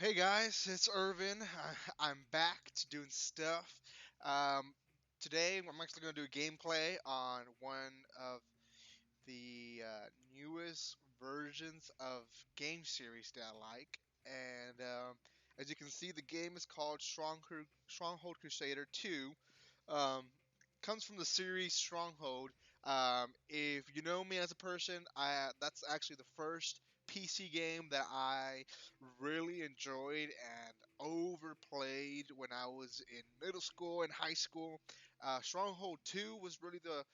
Hey guys, it's Irvin. I'm back to doing stuff. Um, Today, I'm actually going to do a gameplay on one of the newest versions of game series that I like. And as you can see, the game is called Stronghold Crusader 2. Um, Comes from the series Stronghold. If you know me as a person, that's actually the first PC game that I really enjoyed and overplayed when I was in middle school and high school. Stronghold 2 was really the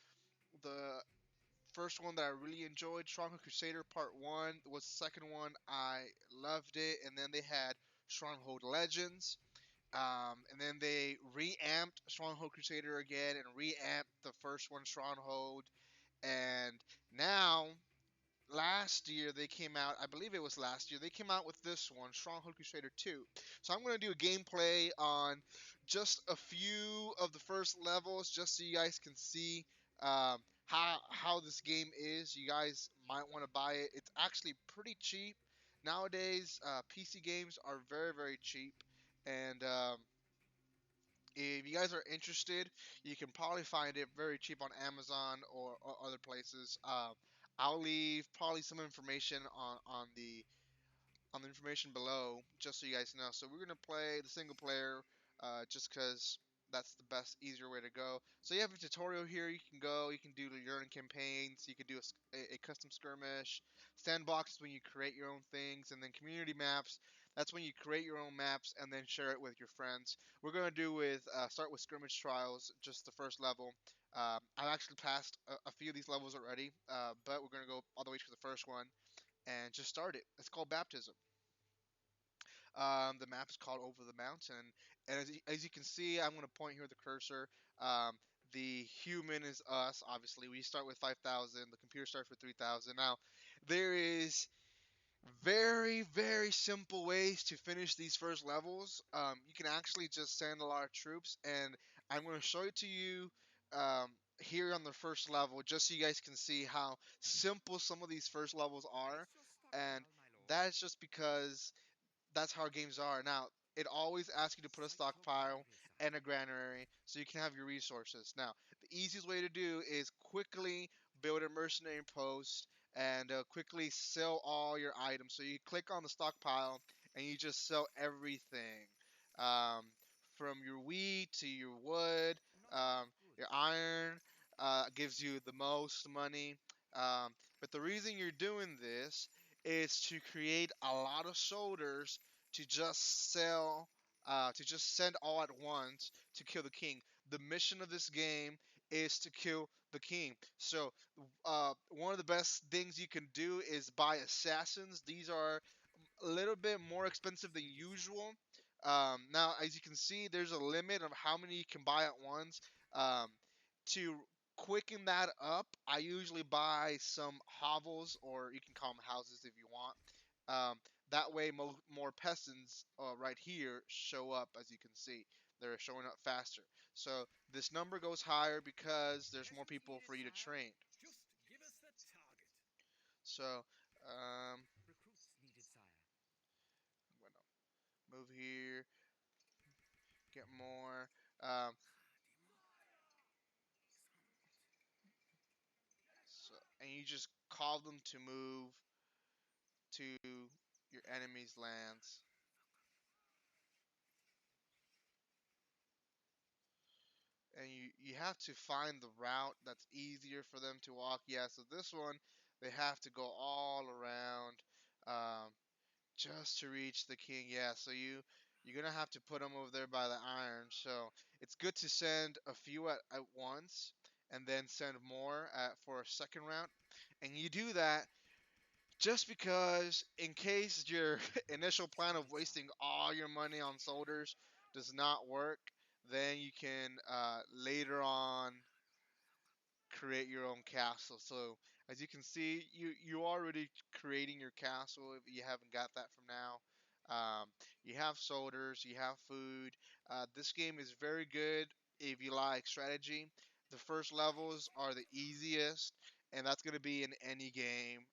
first one that I really enjoyed. Stronghold Crusader Part 1 was the second one. I loved it. And then they had Stronghold Legends. And then they reamped Stronghold Crusader again and reamped the first one, Stronghold. And now, last year they came out, I believe it was last year, they came out with this one, Stronghold Crusader 2. So I'm going to do a gameplay on just a few of the first levels just so you guys can see how this game is. You guys might want to buy it. It's actually pretty cheap. Nowadays, PC games are very, very cheap. And if you guys are interested, you can probably find it very cheap on Amazon or other places. I'll leave probably some information on the information below, just so you guys know. So we're gonna play the single player, just because that's the best, easier way to go. So you have a tutorial here. You can go. You can do your own campaigns. You can do a custom skirmish. Sandbox is when you create your own things, and then community maps. That's when you create your own maps and then share it with your friends. We're gonna do with start with skirmish trials, just the first level. I've actually passed a few of these levels already, but we're gonna go all the way to the first one and just start it. It's called baptism. The map is called Over the Mountain, and as you can see, I'm going to point here with the cursor. Um, the human is us. Obviously, we start with 5,000. The computer starts with 3,000. Now, there is very, very simple ways to finish these first levels. You can actually just send a lot of troops, and I'm going to show it to you here on the first level, just so you guys can see how simple some of these first levels are. What's your And stockpile, my lord? that's just because that's how games are. Now, it always asks you to put a Quite stockpile possibly, sire. and a granary so you can have your resources. Now, the easiest way to do is quickly build a mercenary post and quickly sell all your items. So you click on the stockpile and you just sell everything, from your wheat to your wood, Not enough your goods. iron. Gives you the most money. But the reason you're doing this is to create a lot of soldiers to just sell, to just send all at once to kill the king. The mission of this game is to kill the king. So, one of the best things you can do is buy assassins. These are a little bit more expensive than Indeed, sire. usual. Now, as you can see, there's a limit of how many you can buy at once. To quicken that up, I usually buy some hovels, or you can call them houses if you want. That way, more peasants right here show up, as you can see. They're showing up faster. So this number goes higher because there's more Peasants people needed, for you to sire. train. Just give us the target. So, um, Recruits needed, sire. I'm gonna move here, get more. Um, and you just call them to move to your enemy's lands. And you have to find the route that's easier for them to walk. Yeah, so this one, they have to go all around, um, just to reach the king. Yeah, so you're gonna have to put them over there by the iron. So it's good to send a few at once, and then send more for a second round. And you do that just because, in case your initial plan of Splendid, wasting sire. all your money on soldiers does not work, then you can later on create your own castle. So as you can see, you already creating your castle if you haven't got that from now. You have soldiers, you have food. This game is very good if you like strategy. The first levels are the easiest, and that's going to be in any game.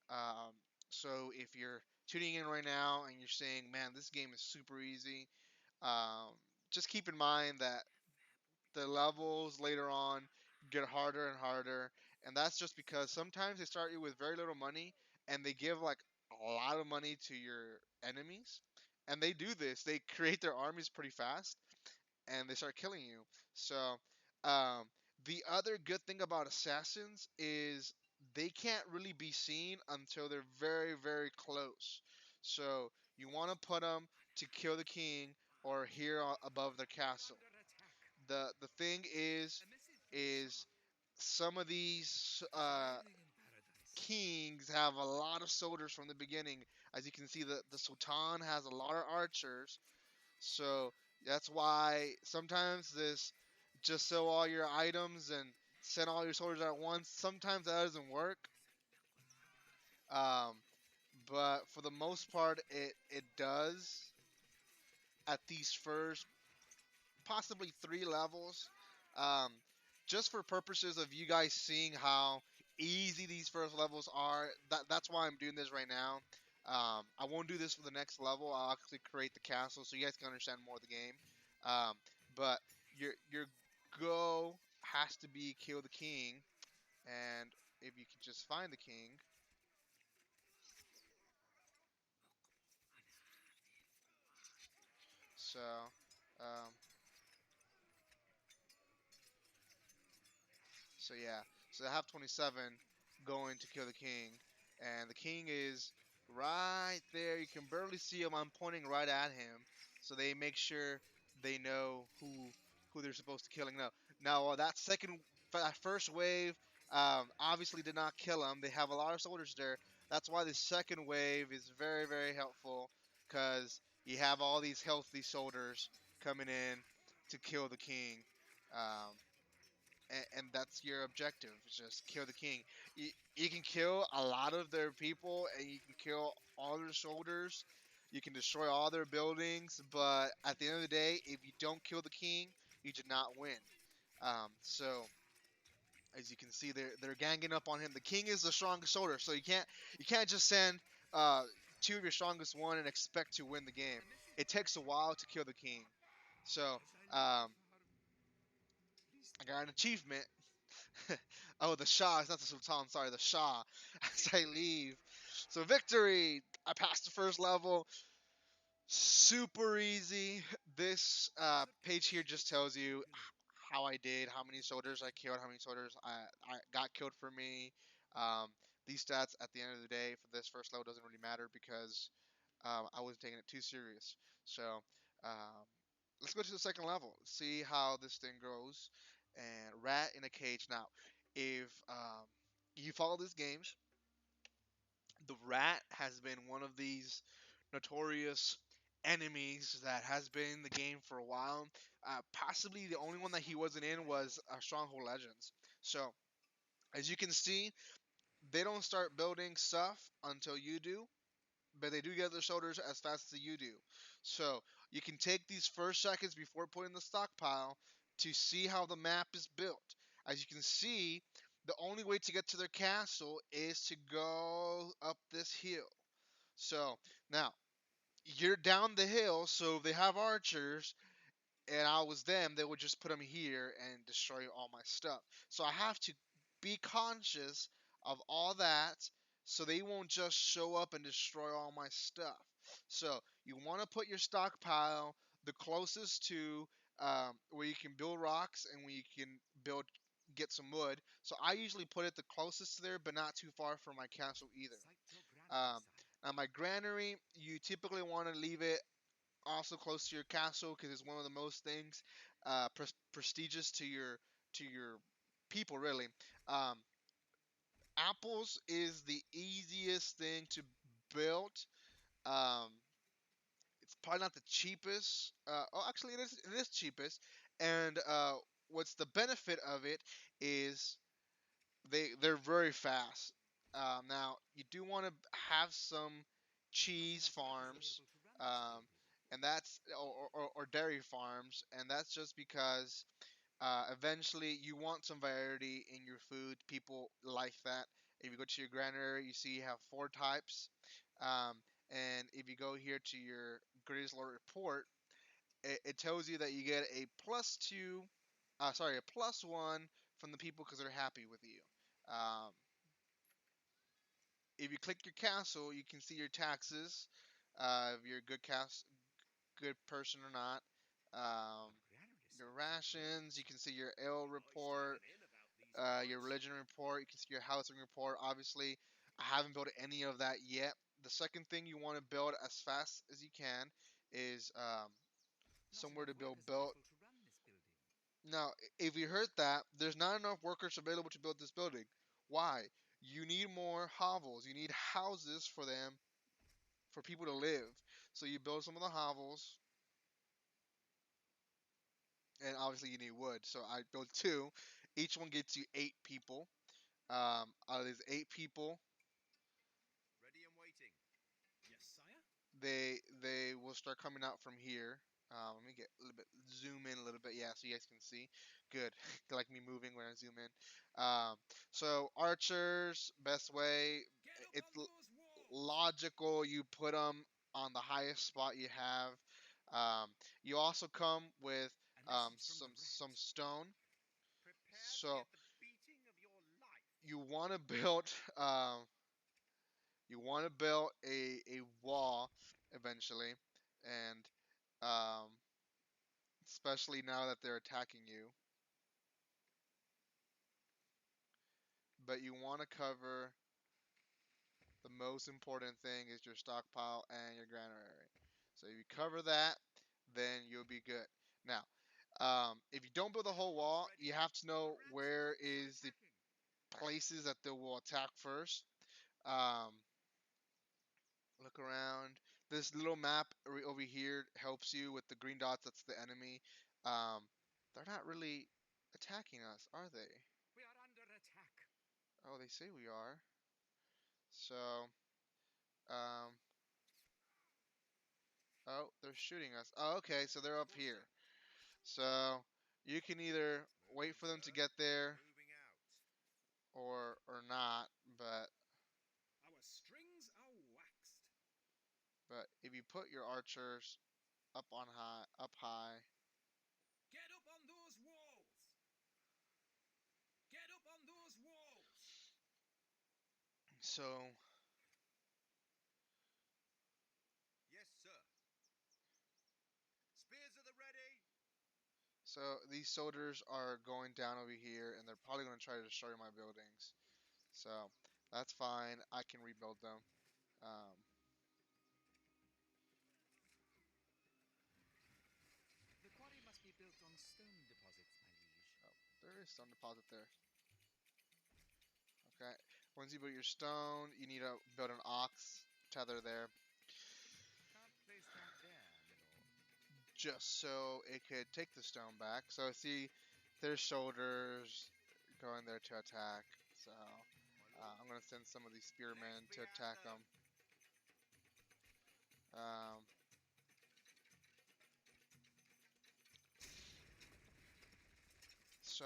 So if you're tuning in right now and you're saying, "Man, this game is super easy," um, just keep in mind that the levels later on get harder and harder, and that's just because sometimes they start you with very little money, and they give like a lot of money to your enemies, and they do this. They create their armies pretty fast, and they start killing you. So, um, the other good thing about assassins is they can't really be seen until they're very, very close. So you want to put them to kill the king or here above their castle. Under attack. The thing A message from the is Shah. some of these Smiling in paradise. kings have a lot of soldiers from the beginning. As you can see, the sultan has a lot of archers, so that's why sometimes this just sell all your items and send all your soldiers at once. Sometimes that doesn't work. Um, but for the most part, it does at these first possibly 3 levels. Um, just for purposes of you guys seeing how easy these first levels are. That's why I'm doing this right now. I won't do this for the next level. I'll actually create the castle so you guys can understand more of the game. Um, but your go has to be kill the king, and if you can just find the king, so um, So yeah, so I have 27 going to kill the king, and the king is right there. You can barely see him. I'm pointing right at him, so they make sure they know who they're supposed to killing. Now that that first wave, obviously did not kill him. They have a lot of soldiers there. That's why the second wave is very very helpful because you have all these healthy soldiers coming in to kill the king. Um, and that's your objective. Is just kill the king. You can kill a lot of their people, and you can kill all their soldiers. You can destroy all their buildings, but at the end of the day, if you don't kill the king, you did not win. So as you can see, they're ganging up on him. The king is the strongest soldier, so you can't just send uh, two of your strongest one and expect to win the game. A message It from the takes a Shah. while to kill the king. So As I leave the um, farm, please I take got an care of me. achievement. Oh, the Shah. It's not the Sultan. Sorry, the Shah. As I leave. So victory. I passed the first level. Super easy. This As a page here promise just to tells serve you you. how I did, how many soldiers I killed, how many soldiers I got killed for me. Um, these stats at the end of the day for this first level doesn't really matter because I wasn't taking it too serious. So um, let's go to the second level. See how this thing goes. And rat in a cage. Now, if you follow these games, the rat has been one of these notorious enemies that has been in the game for a while. Possibly the only one that he wasn't in was Stronghold Legends. So as you can see, they don't start building stuff until you do, but they do get their shoulders as fast as you do. So you can take these first seconds before putting the stockpile to see how the map is built. As you can see, the only way to get to their castle is to go up this hill. So now you're down the hill, so if they have archers, and I was them, they would just put them here and destroy all my stuff. So I have to be conscious of all that so they won't just show up and destroy all my stuff. So you want to put your stockpile the closest to where you can build rocks and where you can build get some wood. So I usually put it the closest to there, but not too far from my castle either. Sight your granary, Um, sire. Now my granary, you typically want to leave it also close to your castle because it's one of the most things prestigious to your people really. Um, Apples is the easiest thing to build. Um, it's probably not the cheapest. Actually, it is cheapest. And what's the benefit of it is they're very fast. Now you do want to have some Nothing cheese as yet is farms, available to run this um, stable. and that's or dairy farms, and that's just because eventually you want some variety in your food. People like that. If you go to your granary, you see you have 4 types, um, then if you go here to your greatest lord report, it tells you that you get a +2, sorry, a +1 from the people because they're happy with you. Um, if you click your castle, you can see your taxes, if you're a good person or not. Um, your rations, you can see your ale report, your religion report, you can see your housing report. Obviously, I haven't built any of that yet. The second thing you want to build as fast as you can is somewhere to build built. Now, if you heard that, there's not enough workers available to build this building. Why? You need more hovels. You need houses for them, for people to live. So you build some of the hovels, and obviously you need wood. So I built two. Each one gets you 8 people. Out of these 8 people, Ready and waiting. Yes, sire. they will start coming out from here. Let me get a little bit zoom in a little bit, yeah, so you guys can see. Good, like me moving when I zoom in. So archers, best way. Get up It's on those walls. logical. You put them on the highest spot you have. You also come with A message from the some rat. stone. Prepare to So get the beating of your life. you want to build a wall eventually, and um, especially now that they're attacking you. But you want to cover the most important thing is your stockpile and your granary. So if you cover that, then you'll be good. Now, if you don't build the Men at whole arms wall, you ready. have to The know rat where troops are is the attacking. places that they will attack first. Um, look around. This little map over here helps you with the green dots. That's the enemy. Um, they're not really attacking us, are they? We are under attack. Oh, they say we are. So, um, oh, they're shooting us. Oh, okay, so they're up What's here. that? So you can either wait Moving, for them to sir. get there Moving out. or not. Our strings are waxed. But if you put your archers up high, Get up on those walls. Get up on those walls. so Yes, sir. Spears are the ready. these soldiers are going down over here, and they're probably going to try to destroy my buildings. So that's fine. I can rebuild them. Um, The quarry must be built on stone deposits, my liege. oh, there is stone deposit there. Okay. Once you build your stone, you need to build an ox tether there, Can't place that there, my lord. just so it could take the stone back. So see, there's shoulders going there to attack. So My lord. I'm gonna send some of these Let's spearmen be to at attack them. them. Um, so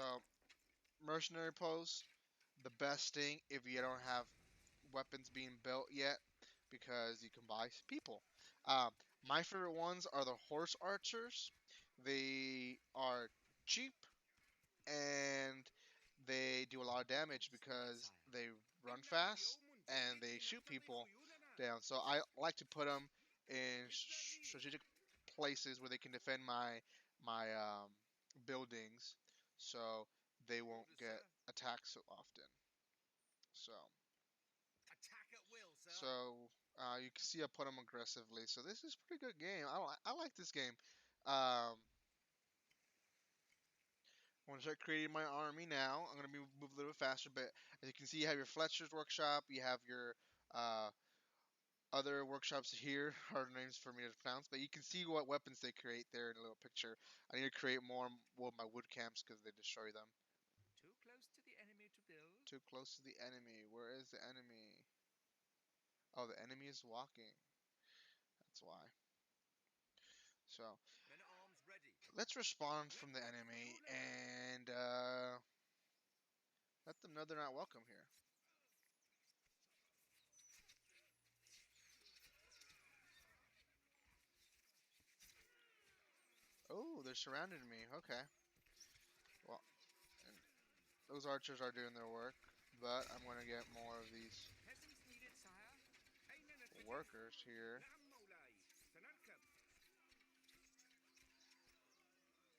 mercenary post, the best thing if you don't have weapons being built yet, because you can buy people. My favorite ones are the horse archers. They are cheap and they do a lot of damage God's will, because sire. they run fast and they shoot people down. So I like to put them in Is that me? strategic places where they can defend my buildings, so they won't Orders, get sir. attacked so often. So Attack at will, sir. so you can see I put them aggressively. So this is a pretty good game. I like this game. I want to start creating my army now. I'm going to move a little bit faster, but as you can see, you have your Fletcher's workshop. You have your uh, other workshops here. Hard names for me to pronounce, but you can see what weapons they create there in a little picture. I need to create more with my wood camps because they destroy them. Too close to the enemy to build. Too close to the enemy. Where is the enemy? Oh, the enemy is walking. That's why. So Men at arms ready. let's respond Let from the them enemy roll out. and let them know they're not welcome here. they're surrounding me. Okay. Well, and those archers are doing their work, but I'm gonna get more of these Peasants needed, sire. أين نتجه؟ workers here. نعم مولاي. سنركب. ننطلق.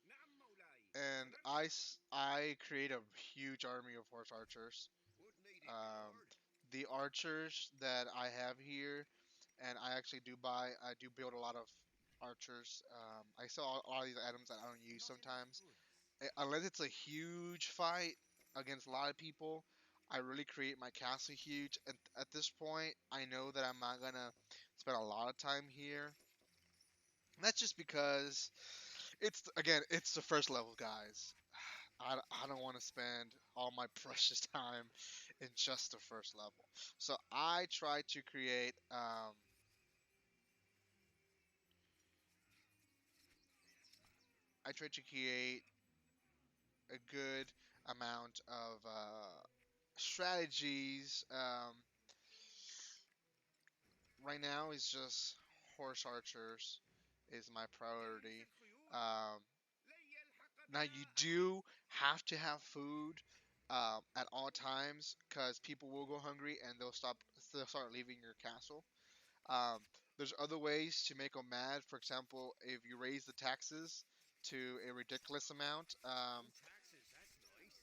نعم مولاي. And سنركب. I create a huge army of horse archers. Wood needed, my Um, lord. the archers that I have here, and I do build a lot of archers. I sell a lot of these items that I don't use Not enough sometimes. goods. Unless it's a huge fight against a lot of people, I really create my castle huge. And at this point, I know that I'm not gonna spend a lot of time here. And that's just because it's the first level, guys. I don't want to spend all my precious time in just the first level. So I try to create a good amount of strategies. Right now is just horse archers is my جهز priority. الخيول. Um, لن يلحق Now بنا you أحد. do have to have food at all times because people will go hungry and they'll start leaving your castle. Um, there's other ways to make them mad. For example, if you raise the taxes to a ridiculous amount. No taxes, that's nice.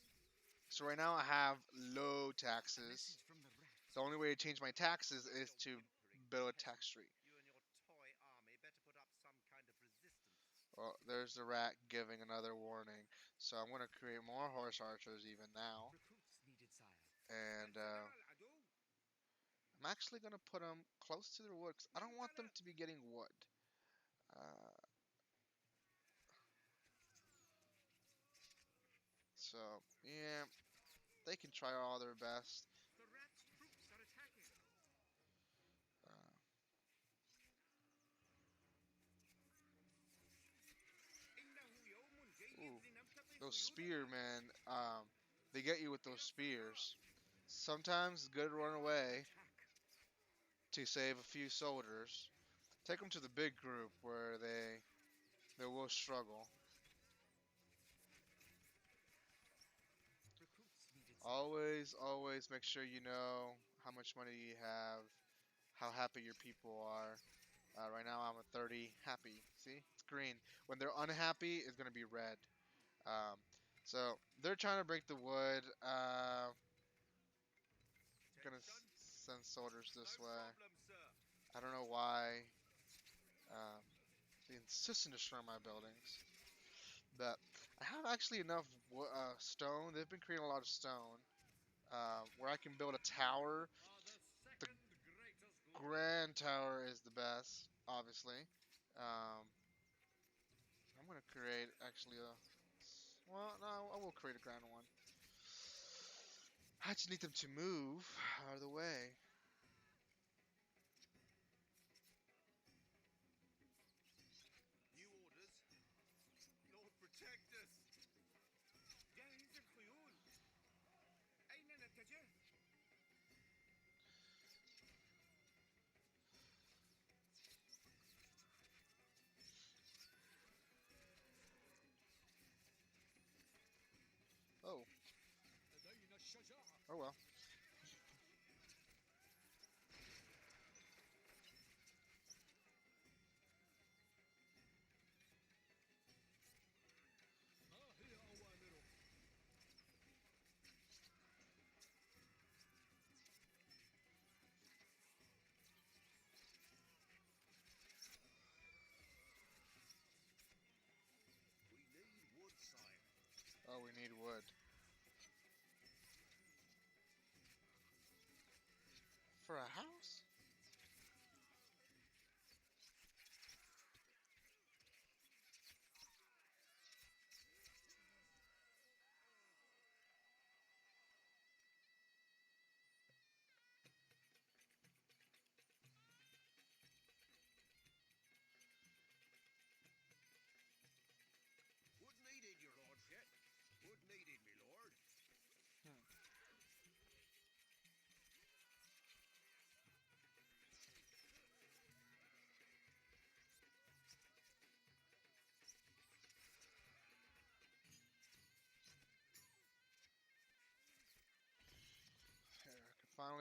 So right now I have low A taxes. message from the rat. The only way to change my taxes You is to whimpering build a peasant. tax tree. You and your toy army better put up some kind of resistance. Well, there's the rat giving another warning. So I'm going to create more horse archers even now. Recruits needed, sire. And زلزال العدو. I'm actually going to put them close to their wood 'cause I don't want them ننطلق. to be getting wood. Uh, so, yeah, they can try all their best. The rat's troops are attacking. Uh, إنه يوم ooh, جيد لنمتطي those خيولنا. spearmen, they get you with those إلى الفرار. spears. Sometimes it's good to run away Attack. to save a few soldiers. Take them to the big group where they will struggle. Recruits needed, sire. Always make sure you know how much money you have, how happy your people are. Right now I'm at 30 happy. See, it's green. When they're unhappy, it's gonna be red. Um, so they're trying to break the wood. Gonna Attention. send soldiers No this way. problem, sir. I don't know why um, they insist on destroying my buildings, but I have actually enough stone. They've been creating a lot of stone where I can build a tower. The The second greatest glory. grand tower is the best, obviously. Um, I'm gonna create actually a. Well, no, I will create a grand one. I just need them to move out of the way. New orders. Lord, protect us. جهز الخيول. أين نتجه؟ Oh, لدينا الشجاعة. oh well. ما هي أوامرك؟ We need wood, sire. Oh, we need wood. For a house? Wood needed, your lordship. Wood needed, me lord. Hmm.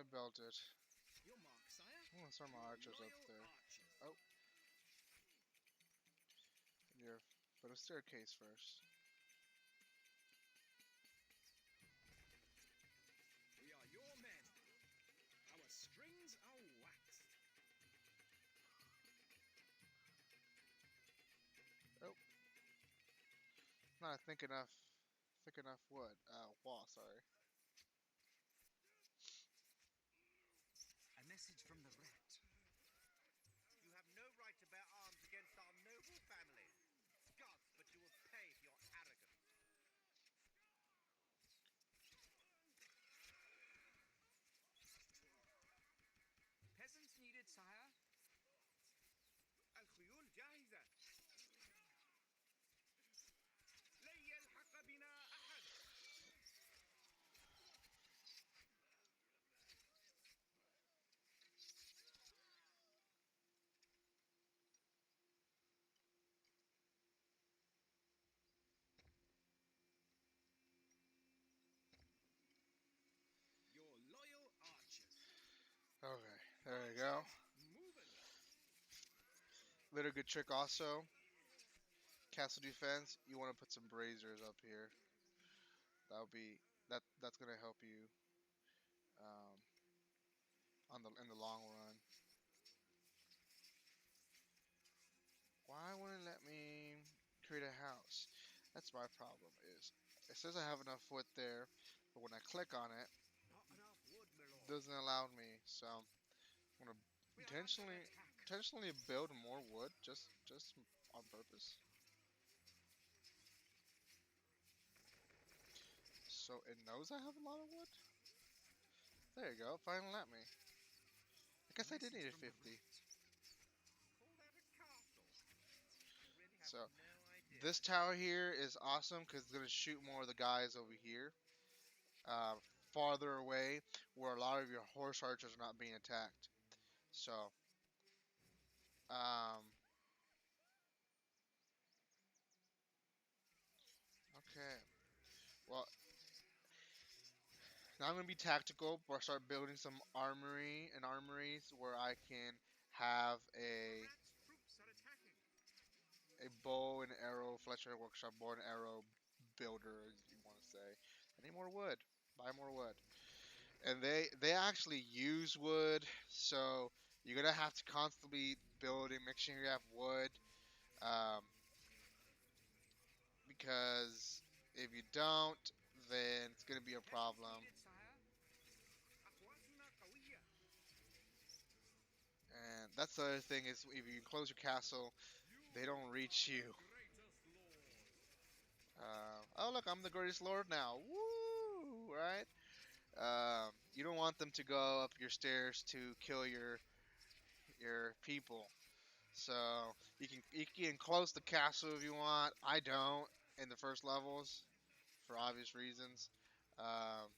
me build it. Your mark, sire. I'm gonna start my Your archers up loyal there. archers. Oh, yeah. But a staircase first. We are your men. Our strings are waxed. Oh, not thick enough wood. Wall. Sorry. A message from the rat. You have no right to bear arms against our noble family. Gods, but you will pay for your arrogance. Peasants needed, sire. الخيول جاهزة. لن يلحق بنا أحد. Your loyal archers. Okay, there we go. Moving. Little good trick also. Castle defense. You want to put some braziers up here. That'll be That's gonna help you um, in the long run. Why wouldn't it let me create a house? That's my problem. Is it says I have enough wood there, but when I click on it, Not enough wood, my it lord. doesn't allow me. So I'm gonna We are under intentionally attack. intentionally build more wood just on purpose. So it knows I have a lot of wood. There you go. Finally let me. I guess I did need a 50. Call that a castle? You really have So no idea. this tower here is awesome because it's gonna shoot more of the guys over here, uh, farther away, where a lot of your horse archers are not being attacked. So, um, okay. Well, now I'm gonna be tactical, but start building some armories where I can have Rat's troops are attacking. a bow and arrow, Fletcher Workshop bow and arrow builder, as you want to say. I need more wood. Buy more wood. And they actually use wood, so you're gonna have to constantly build and make sure you have wood, um, because if you don't, then it's gonna be a Peasants problem. needed, sire. أقواتنا قوية. And that's the other thing is if you close your castle, they don't reach you. Greatest lord. Oh look, I'm the greatest lord now. Woo! Right? You don't want them to go up your stairs to kill your people. So you can close the castle if you want. I don't in the first levels for obvious reasons. Um,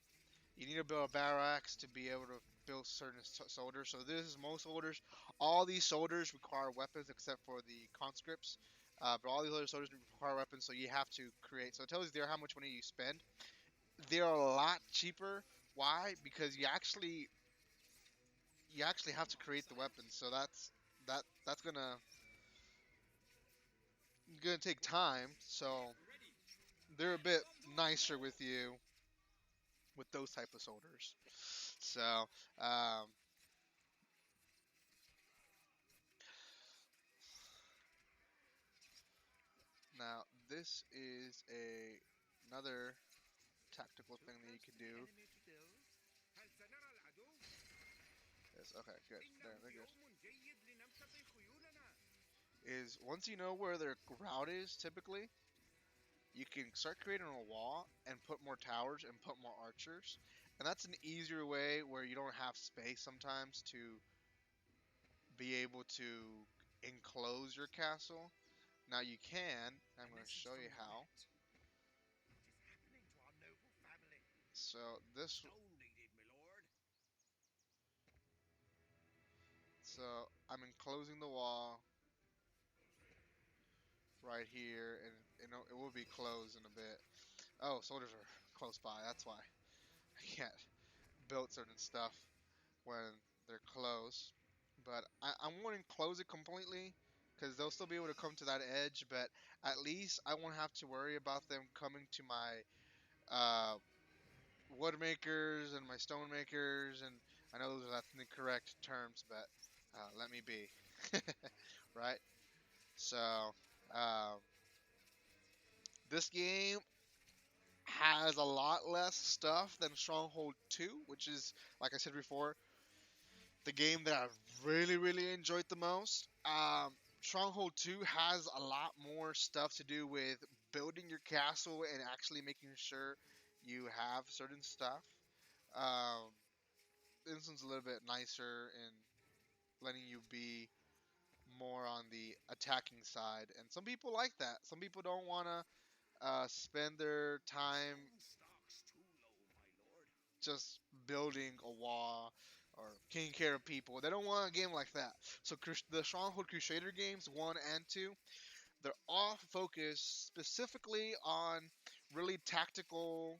you need to build a barracks to be able to build certain soldiers. So this is most soldiers. All these soldiers require weapons except for the conscripts. But all these other soldiers require weapons, so you have to create. So it tells you there how much money you spend. They're a lot cheaper. Why? Because you actually have Your to mark, create the sire. weapons. So that's gonna take time. So Get ready. they're a Get bit up on those nicer with walls. you with those type of soldiers. So um, now this is another tactical Too thing that you close can to the do. enemy to build. هل سنرى العدو؟ Is okay, good. There, إنه they're good. يوم جيد لنمتطي خيولنا. Is once you know where their route is, typically you can start creating a wall and put more towers and put more archers, and that's an easier way where you don't have space sometimes to be able to enclose your castle. Now you can. I'm A going to message show from you the how. rat. What is happening to our noble family? So this, Stone needed, my lord. so I'm enclosing the wall right here, and it will be closed in a bit. Oh, soldiers are close by. That's why I can't build certain stuff. when they're close. But I wouldn't close it completely because they'll still be able to come to that edge. But at least I won't have to worry about them coming to my uh, wood makers and my stone makers. And I know those are not the correct terms, but let me be. Right? So um, this game has a lot less stuff than Stronghold 2, which is, like I said before, the game that I've really enjoyed the most. Stronghold 2 has a lot more stuff to do with building your castle and actually making sure you have certain stuff. Um, this one's a little bit nicer in letting you be more on the attacking side, and some people like that. Some people don't want to spend their time Strong stocks too low, my lord. just building a wall or taking care of people. They don't want a game like that. So the Stronghold Crusader games 1 and 2, they're all focused specifically on really tactical,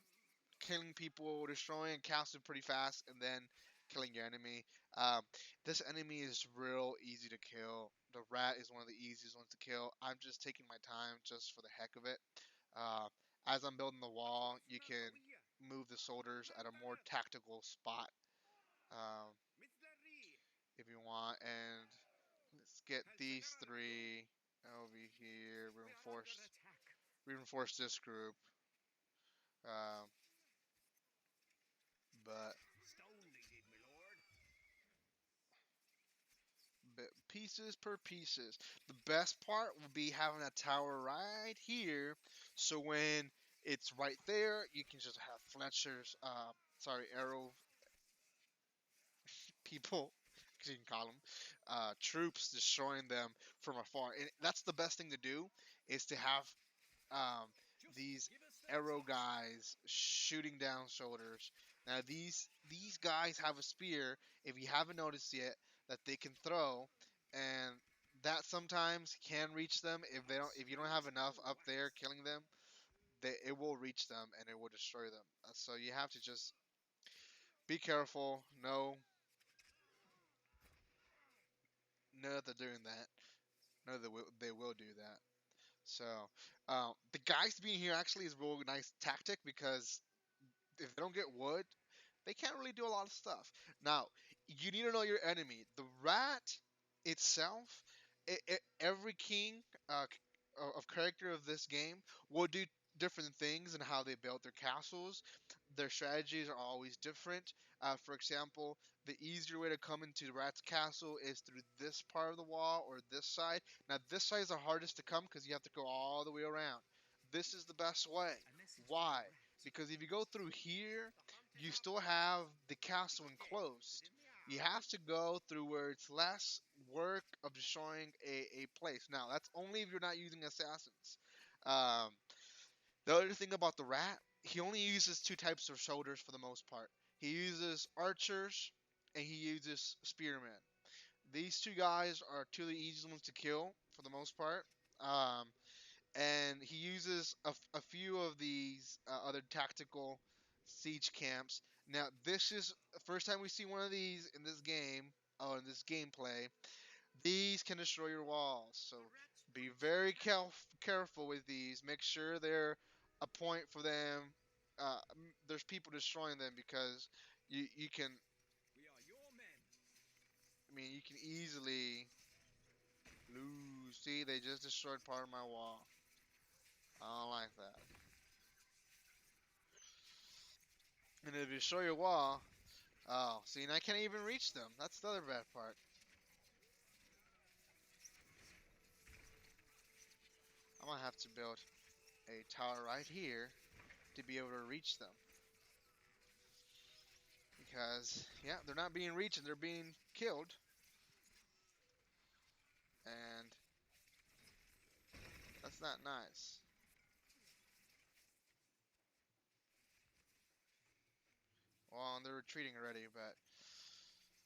killing people, destroying a castle pretty fast, and then killing your enemy. Um, this enemy is real easy to kill. The rat is one of the easiest ones to kill. I'm just taking my time just for the heck of it. Uh, as I'm building the wall, you can move the soldiers at a more tactical spot um, Mitzlari. if you want. And let's get these three over here. We are under attack. Reinforce this group. Um, but Stone needed, my lord. pieces per pieces. The best part will be having a tower right here, so when it's right there, you can just have Fletcher's, arrow people, as you can call them, troops destroying them from afar. And that's the best thing to do is to have um, Just these give us that arrow touch. guys shooting down shoulders. Now these guys have a spear, if you haven't noticed yet, that they can throw, and that sometimes can reach them if you don't have enough up there killing them. It will reach them and it will destroy them. So you have to just be careful. Know that they're doing that. Know that they will do that. So the guys being here actually is a real nice tactic because if they don't get wood, they can't really do a lot of stuff. Now, you need to know your enemy. The rat itself, every king of character of this game will do different things and how they build their castles. Their strategies are always different. For example, the easier way to come into the rat's castle is through this part of the wall or this side. Now, this side is the hardest to come because you have to go all the way around. This is the best way. A message from the Why? rat. Because if you go through here, The hunt is you on, still my have lord. the Keep castle still enclosed. within the You hour. have to go through where it's less work of destroying a place. Now, that's only if you're not using assassins. Um, the other thing about the rat, he only uses two types of soldiers for the most part. He uses archers and he uses spearmen. These two guys are two of the easiest ones to kill for the most part. Um, and he uses a few of these other tactical siege camps. Now, this is the first time we see one of these in this game, oh, in this gameplay. These can destroy your walls, The so rat's be troops are very ahead. careful with these. Make sure they're a point for them. There's people destroying them because you can. We are your men. I mean, you can easily lose. See, they just destroyed part of my wall. I don't like that. And if you destroy your wall, oh, see, and I can't even reach them. That's the other bad part. I'm gonna have to build a tower right here to be able to reach them. Because, yeah, they're not being reached and they're being killed. And that's not nice. Well, they're retreating already, but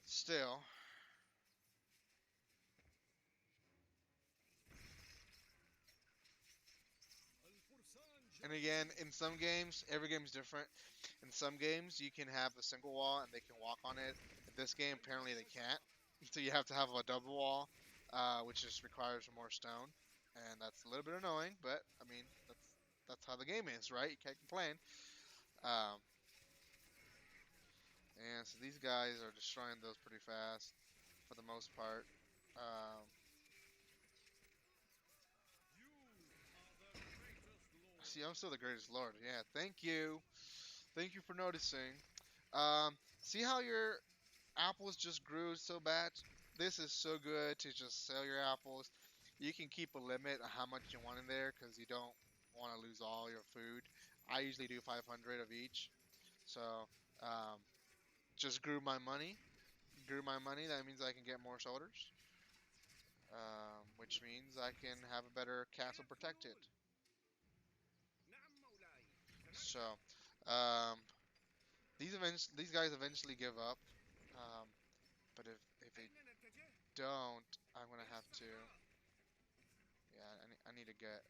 still. And again, in some games, every game's different. In some games, you can have a single wall and they can walk on it. In This game apparently they can't. So you have to have a double wall, which just requires more stone, and that's a little bit annoying. But I mean, that's how the game is, right? You can't complain. Um, and so these guys are destroying those pretty fast for the most part. Um, You are the greatest lord. see, I'm still the greatest lord. Yeah, thank you. Thank you for noticing. See how your apples just grew so bad? This is so good to just sell your apples. You can keep a limit of how much you want in there because you don't want to lose all your food. I usually do 500 of each. So, um, just grew my money. Grew my money. That means I can get more soldiers, which means I can have a better castle protected. نعم مولاي. So, um, these guys eventually give up. Um, but if they أين نتجه؟ don't, I'm gonna have to. استقرار. Yeah, I need to get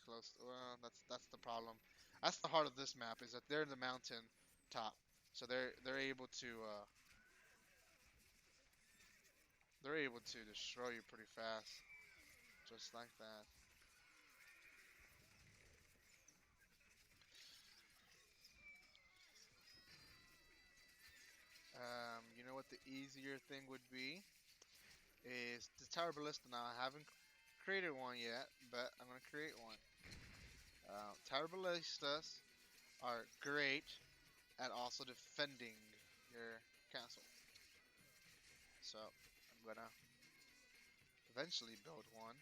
close. Well, that's the problem. That's the heart of this map is that they're in the mountain top, so they're able to destroy you pretty fast, just like that. You know what the easier thing would be is the tower ballista. Now I haven't created one yet, but I'm gonna create one. Tower ballistas are great at also defending your castle. So I'm gonna eventually build one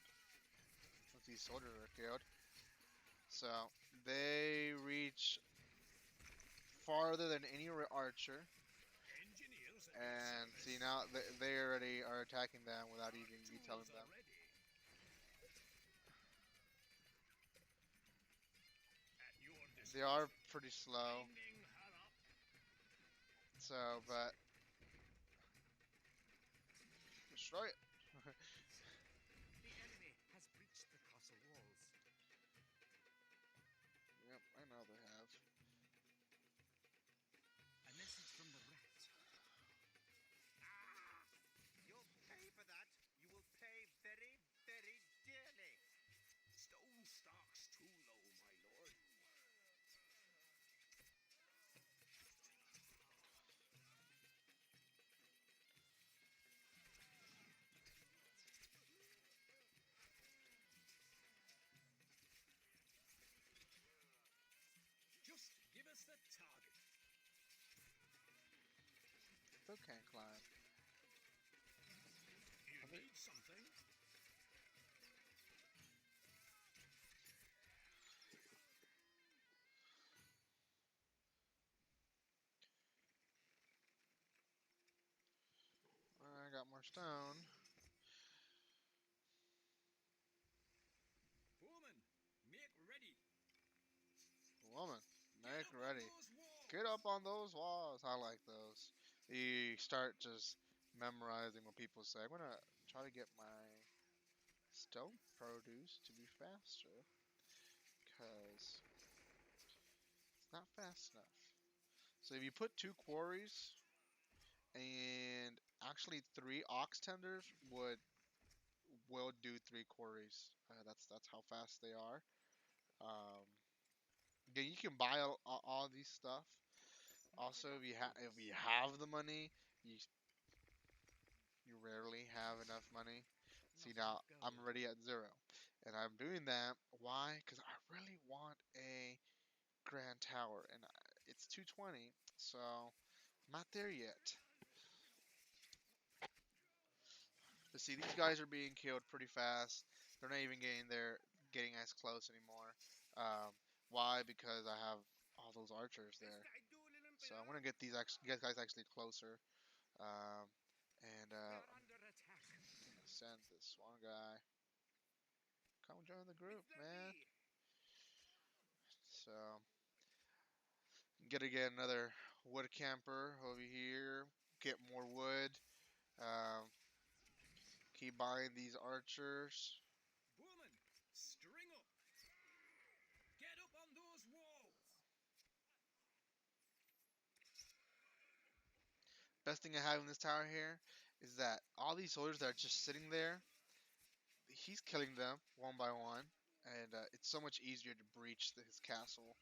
once these soldiers are killed. So they reach farther than any archer, Engineers at your and see service. now they already are attacking them without even me telling Tools them. are ready. At your They are disposal. pretty slow. Binding her up. So, but destroy it. The enemy has breached the castle walls. Yep, I know they have. A message from the rat. Ah! You'll pay for that. You will pay very, very dearly. Stone stocks too low, my lord. Just give us the target. Still can't climb. You Are they- need something? I got more stone. Foreman, make ready. Woman, Get make up on ready. those walls. Get up on those walls. I like those. You start just memorizing what people say. I'm gonna try to get my stone produce to be faster because it's not fast enough. So if you put 2 quarries and actually 3 ox tenders will do 3 quarries. That's how fast they are. Um, yeah, you can buy all these stuff. Also, if you have the money, you you rarely have enough money. See Not now, enough gold. I'm already at 0, and I'm doing that. Why? Because I really want a grand tower, and it's 220, so I'm not there yet. But see, these guys are being killed pretty fast. They're not even getting as close anymore. Um, why? Because I have all those archers there. استعدوا So I'm للانطلاق. gonna get these guys actually closer. Um, and We I'm are under attack. gonna send this one guy. Come join the group, مثل man. الريح. So gotta get another wood camper over here. Get more wood. Um, keep buying these archers. Foreman, string up. Get up on those walls. Best thing I have in this tower here is that all these soldiers that are just sitting there, he's killing them one by one, and it's so much easier to breach his castle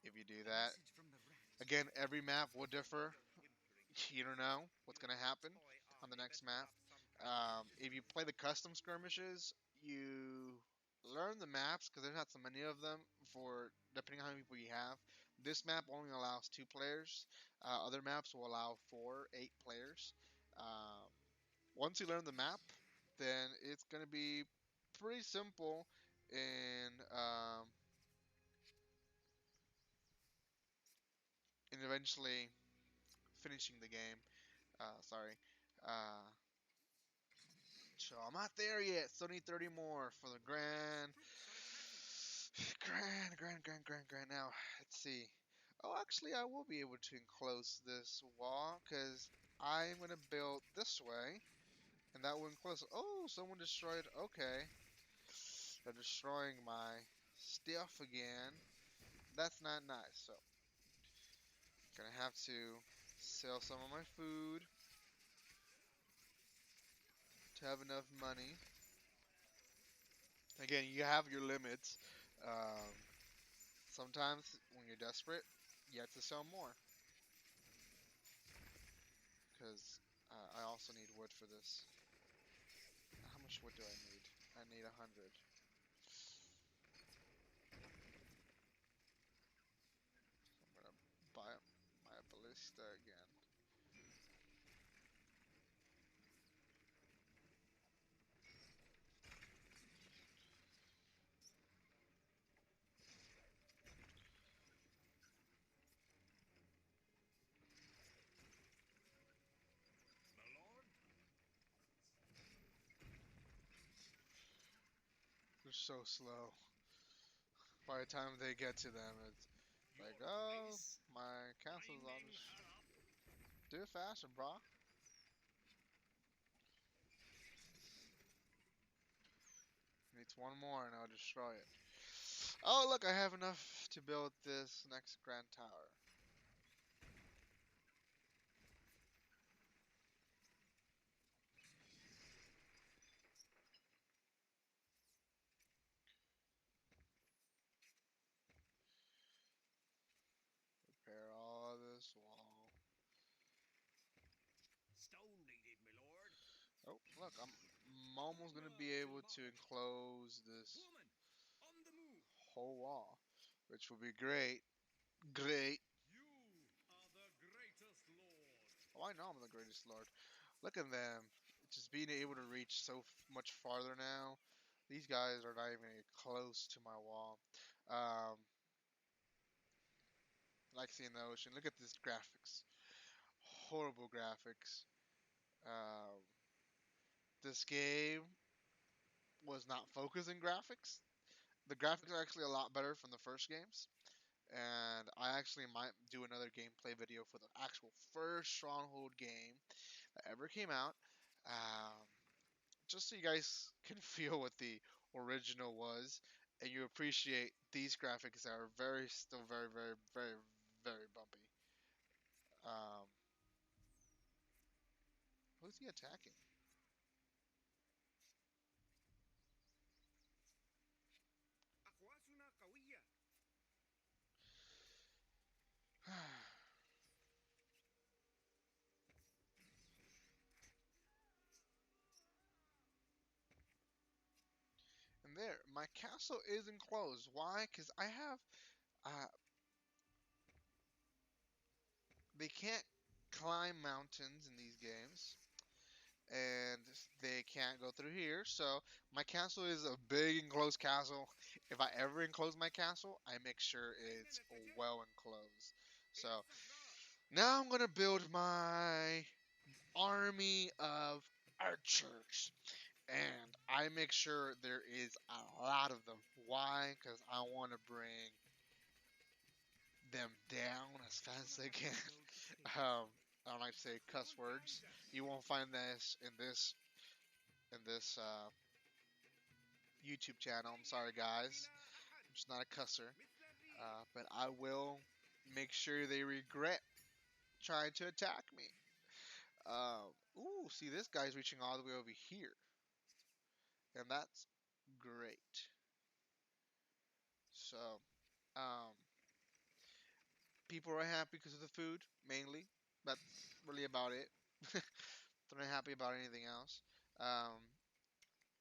if you do A that. message from the rat. Again, every map will Stop differ. your whimpering. You don't know what's Your gonna happen toy on the army next better pull map. off some kind of If you sacrifice. play the custom skirmishes, you learn the maps because there's not so many of them for depending on how many people you have. This map only allows 2 players. Other maps will allow 4, 8 players. Um, Once you learn the map, then it's gonna be pretty simple in eventually finishing the game. Sorry. Uh, So I'm not there yet. Still need 30 more for the grand. Troops are attacking. Grand. Now, let's see. Oh, actually, I will be able to enclose this wall because I'm going to build this way. And that will enclose. Oh, someone destroyed. Okay. They're destroying my stuff again. That's not nice. So, gonna have to sell some of my food to have enough money. Again, you have your limits. Um, Sometimes when you're desperate, you have to sell more. Because I also need wood for this. How much wood do I need? I need 100. I'm gonna buy my ballista again. My lord, They're so slow. By the time they get to them, it's your like, oh, grace. my castle's all Winding just her up. do it faster, brah. Needs one more and I'll destroy it. Oh, look, I have enough to build this next grand tower. Repair all this wall. Stone needed, my lord. Oh, look, I'm almost gonna be Hoorah for able to market. enclose this Woman, on the move. whole wall, which will be great. Great. You are the greatest lord. Oh, I know I'm the greatest lord. Look at them, just being able to reach so much farther now. These guys are not even close to my wall. Um, like seeing the ocean. Look at this graphics. Horrible graphics. Um, this game was not focusing graphics. The graphics are actually a lot better from the first games. And I actually might do another gameplay video for the actual first Stronghold game that ever came out, um, just so you guys can feel what the original was, and you appreciate these graphics that are still very bumpy. Um, who's he attacking? أقواسنا قوية. And there, my castle is enclosed. Why? Because I have, uh, they can't climb mountains in these games, and they can't go through here. So my castle is a big enclosed castle. If I ever enclose my castle, I make sure أين it's نتجه؟ well enclosed. إلى So الصحراء. now I'm gonna build my army of archers, and I make sure there is a lot of them. Why? Because I want to bring them down as fast as I can. Um, I don't like to say Who cuss would guide words. us? You won't find this in this YouTube channel. I'm sorry, guys. بنا أحد I'm just not a cusser. مثل الريح. But I will make sure they regret trying to attack me. Ooh, see, this guy's reaching all the way over here, and that's great. So, um, people are happy because of the food, mainly. That's really about it. They're not happy about anything else. Um,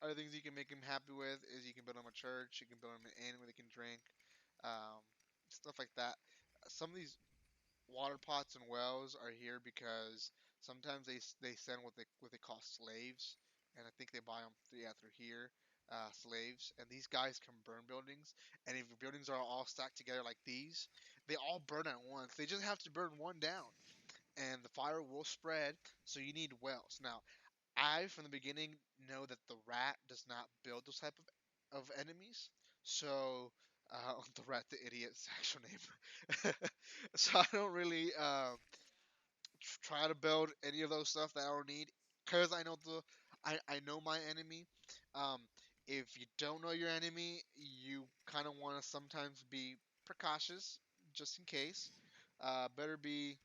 Other things you can make them happy with is you can build them a church, you can build them an inn where they can drink, um, stuff like that. Some of these water pots and wells are here because sometimes they send what they call slaves, and I think they buy them through here, slaves. And these guys can burn buildings, and if your buildings are all stacked together like these, they all burn at once. They just have to burn one down, and the fire will spread. So you need wells. Now, I from the beginning know that the rat does not build those type of enemies, so the rat, the idiot's actual name. So I don't really try to build any of those stuff that I don't need because I know my enemy. Um, if you don't know your enemy, you kind of want to sometimes be precautious just in case. Better be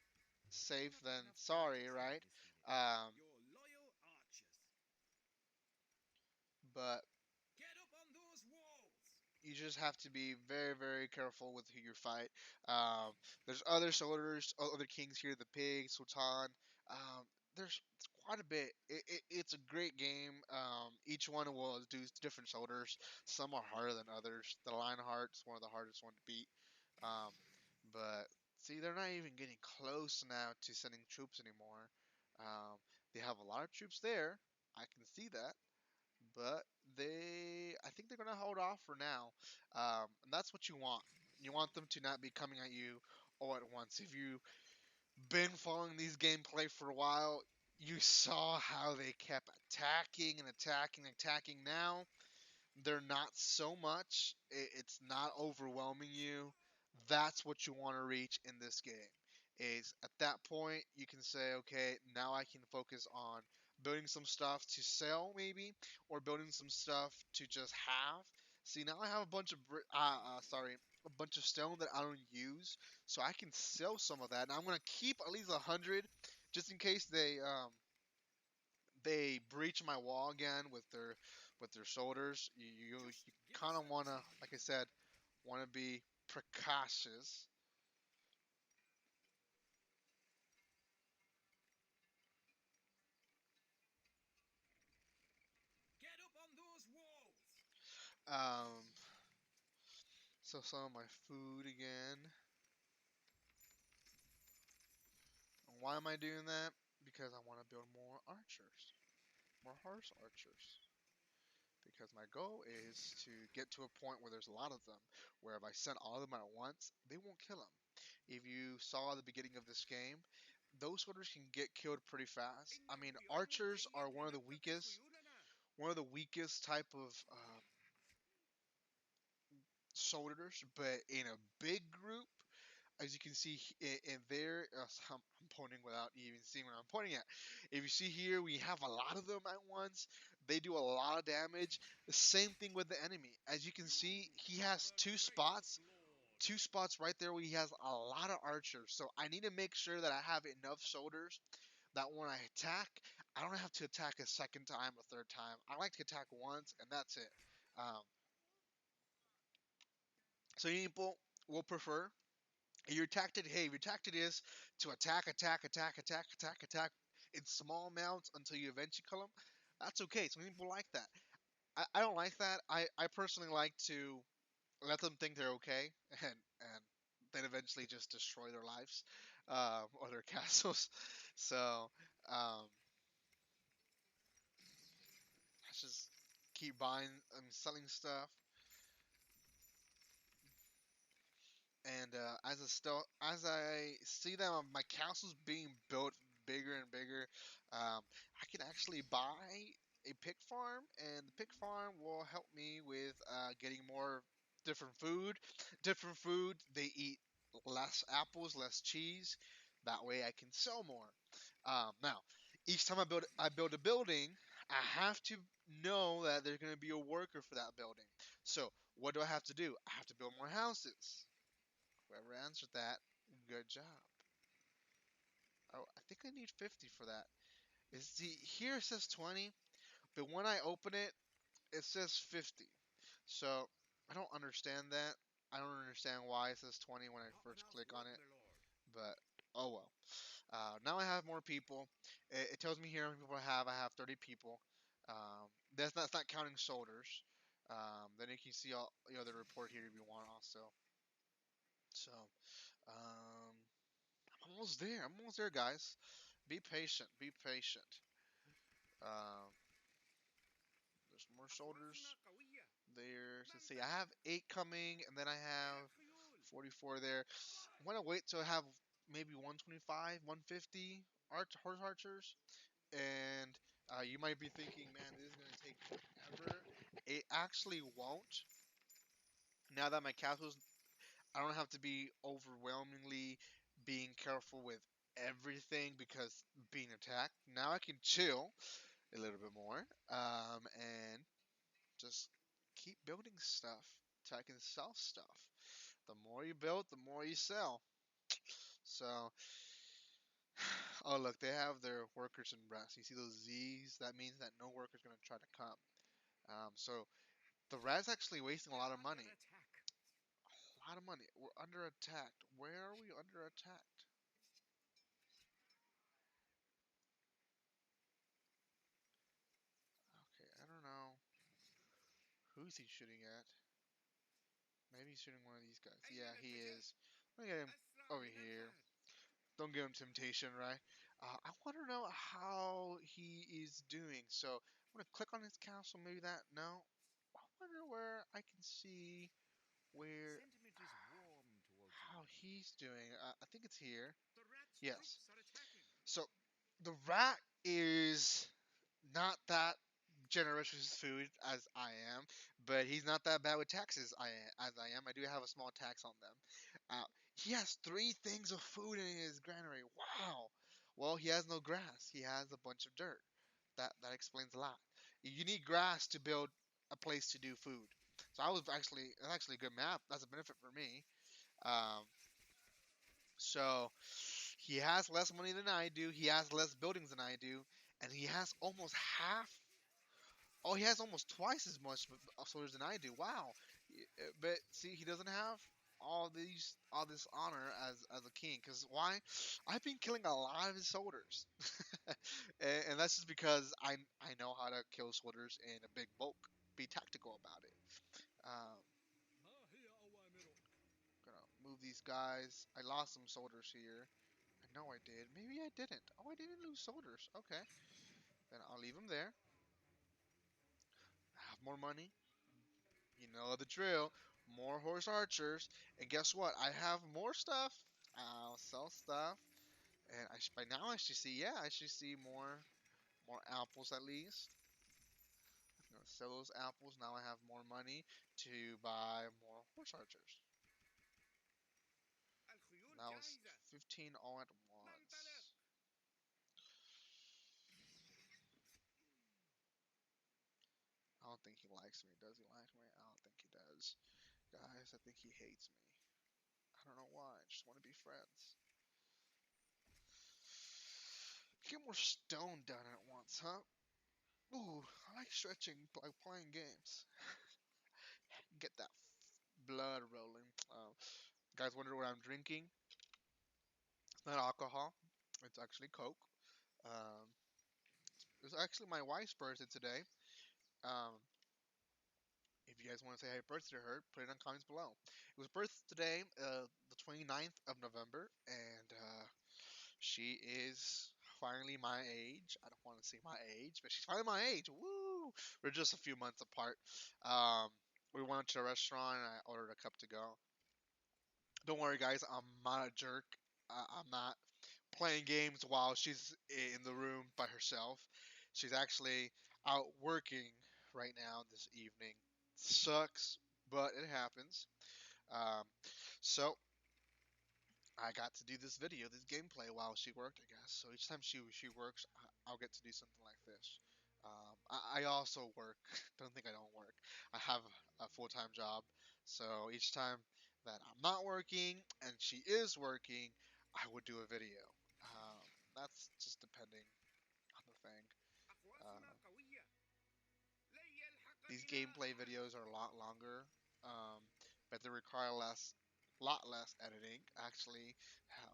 You safe have than enough sorry, archers here right? this unit. Um, Your loyal archers. but Get up on those walls. you just have to be very, very careful with who you fight. Um, there's other soldiers, other kings here, the pig, Sultan. There's quite a bit. It's a great game. Each one will do different soldiers. Some are harder than others. The Lionheart's one of the hardest one to beat. Um, but see, they're not even getting close now to sending troops anymore. Um, they have a lot of troops there. I can see that, but I think they're gonna hold off for now, and that's what you want. You want them to not be coming at you all at once. If you've been following these gameplay for a while, you saw how they kept attacking and attacking and attacking. Now they're not so much. It's not overwhelming you. That's what you want to reach in this game. Is at that point you can say, okay, now I can focus on building some stuff to sell, maybe, or building some stuff to just have. See, now I have a bunch of a bunch of stone that I don't use, so I can sell some of that. And I'm gonna keep at least 100, just in case they breach my wall again with their shoulders. Just You give kind us of a want to, tick. like I said, want to be precautious. Get up on those walls. Um, so some of my food again. And why am I doing that? Because I want to build more archers, more horse archers. Because my goal is to get to a point where there's a lot of them, where if I send all of them at once, they won't kill them. If you saw the beginning of this game, those soldiers can get killed pretty fast. I mean, archers are one of the weakest type of soldiers, but in a big group, as you can see in there, I'm pointing without even seeing what I'm pointing at. If you see here, we have a lot of them at once. They do a lot of damage. The same thing with the enemy. As you can see, he You are has the greatest lord. two spots right there where he has a lot of archers. So I need to make sure that I have enough soldiers that when I attack, I don't have to attack a second time, a third time. I like to attack once, and that's it. Um, so people will prefer your tactic is to attack, attack, attack, attack, attack, attack in small amounts until you eventually kill them. That's okay. Some people like that. I don't like that. I personally like to let them think they're okay, and then eventually just destroy their lives, or their castles. So um, let's just keep buying and selling stuff. And as I see them, my castle's being built bigger and bigger. I can actually buy a pig farm, and the pig farm will help me with getting more different food. Different food, they eat less apples, less cheese. That way, I can sell more. Now, each time I build a building, I have to know that there's going to be a worker for that building. So, what do I have to do? I have to build more houses. Whoever answered that, good job. Oh, I think I need 50 for that. Is see here it says 20, but when I open it, it says 50. So I don't understand that. I don't understand why it says 20 when I Not first enough click on wood, it. my lord. But oh well. Now I have more people. It tells me here how many people I have. I have 30 people. That's not counting soldiers. Then you can see all the report here if you want also. So um, I'm almost there. I'm almost there, guys. Be patient. Be patient. Um, there's more أفرسنا soldiers قوية. there. So من see, I بدأ؟ have 8 coming, and then I إلى have الخيول. 44 there. I'm gonna wait till I have maybe 125, 150 horse archers, and you might be thinking, man, this is gonna take forever. It actually won't. Now that my castle's, I don't have to be overwhelmingly being careful with everything because being attacked. Now I can chill a little bit more, and just keep building stuff so I can sell stuff. The more you build, the more you sell. So, oh look, they have their workers in rest. You see those Z's? That means that no worker's gonna try to come. So the rat's actually wasting a We lot are of under money. attack. A lot of money. We're under attack. Where are we under attack? Okay, I don't know. Who's he shooting at? Maybe he's shooting one of these guys. Yeah, أين he الاتجاه؟ is. Let me get him أسرع over من here. الفهد. Don't give him temptation, right? I want to know how he is doing. So I'm gonna click on his castle. Maybe that. No. I wonder where I can see where Sentiment is warm towards you, how my lord. he's doing. I think it's here. The rat's Yes. troops are attacking. So the rat is not that generous with his food as I am, but he's not that bad with taxes as I am. I do have a small tax on them. Uh, he has 3 things of food in his granary. Wow. Well, he has no grass. He has a bunch of dirt. That explains a lot. You need grass to build a place to do food. So I was actually that's actually a good map. That's a benefit for me. Um, so he has less money than I do. He has less buildings than I do, and he has almost half. Oh, he has almost twice as much soldiers than I do. Wow. But see, he doesn't have all this honor as a king. Cause why? I've been killing a lot of his soldiers, and that's just because I know how to kill soldiers in a big bulk. Be tactical about it. Um, ما هي أوامرك؟ gonna move these guys. I lost some soldiers here. I know I did. Maybe I didn't. Oh, I didn't lose soldiers. Okay. Then I'll leave them there. I have more money. You know the drill. More horse archers. And guess what? I have more stuff. I'll sell stuff. And by now I should see, yeah, I should see more apples at least. I'm gonna sell those apples. Now I have more money to buy more horse archers. الخيول That was جاهزة. 15 all at ننطلق. once. I don't think he likes me. Does he like me? I don't think he does. Guys, I think he hates me. I don't know why. I just want to be friends. Get more stone done at once, huh? Ooh, I like stretching, like playing games. Get that blood rolling. Guys wonder what I'm drinking? It's not alcohol. It's actually Coke. Um, it's actually my wife's birthday today. Um, if you guys want to say happy birthday to her, put it in the comments below. It was birthday today, the 29th of November, and she is finally my age. I don't want to say my age, but she's finally my age. Woo! We're just a few months apart. Um, we went to a restaurant and I ordered a cup to go. Don't worry, guys. I'm not a jerk. I'm not playing games while she's in the room by herself. She's actually out working right now this evening. Sucks, but it happens. Um, so I got to do this video, this gameplay while she worked, I guess. So each time she works, I'll get to do something like this. I also work. Don't think I don't work. I have a full time job. So each time that I'm not working and she is working, I would do a video. That's just depending on the gameplay videos are a lot longer, um, but they require lot less editing. Actually,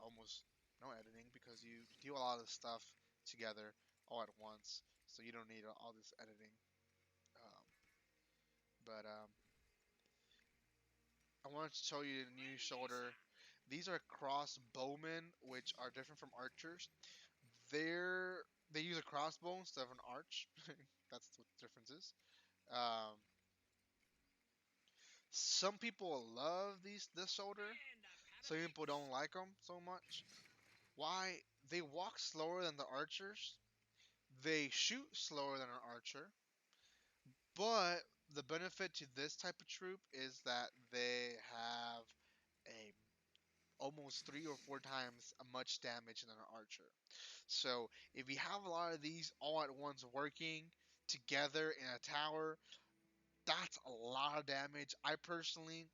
almost no editing because you do a lot of stuff together all at once, so you don't need all this editing. Um, but I wanted to show you the new shoulder. These are crossbowmen, which are different from archers. They're they use a crossbow instead of an arch. That's what the difference is. Um, some people love this shoulder. Stand up, Some people heretics! don't like them so much. Why? They walk slower than the archers. They shoot slower than an archer. But the benefit to this type of troop is that they have a almost 3 or 4 times as much damage than an archer. So if you have a lot of these all at once working together in a tower, that's a lot of damage. I personally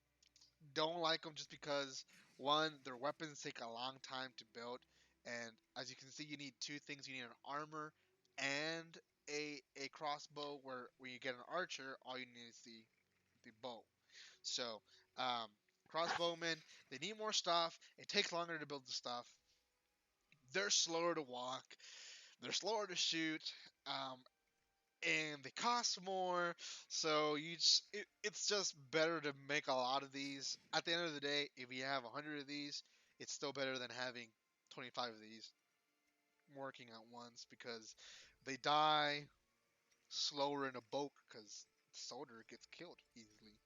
don't like them just because one, their weapons take a long time to build, and as you can see, you need two things. You need an armor and a crossbow. Where when you get an archer, all you need is the bow. So um, crossbowmen, they need more stuff. It takes longer to build the stuff. They're slower to walk. They're slower to shoot. Um, and they cost more. So it's just better to make a lot of these. At the end of the day, if you have 100 of these, it's still better than having 25 of these working at once because they die slower in a bulk because the soldier gets killed easily.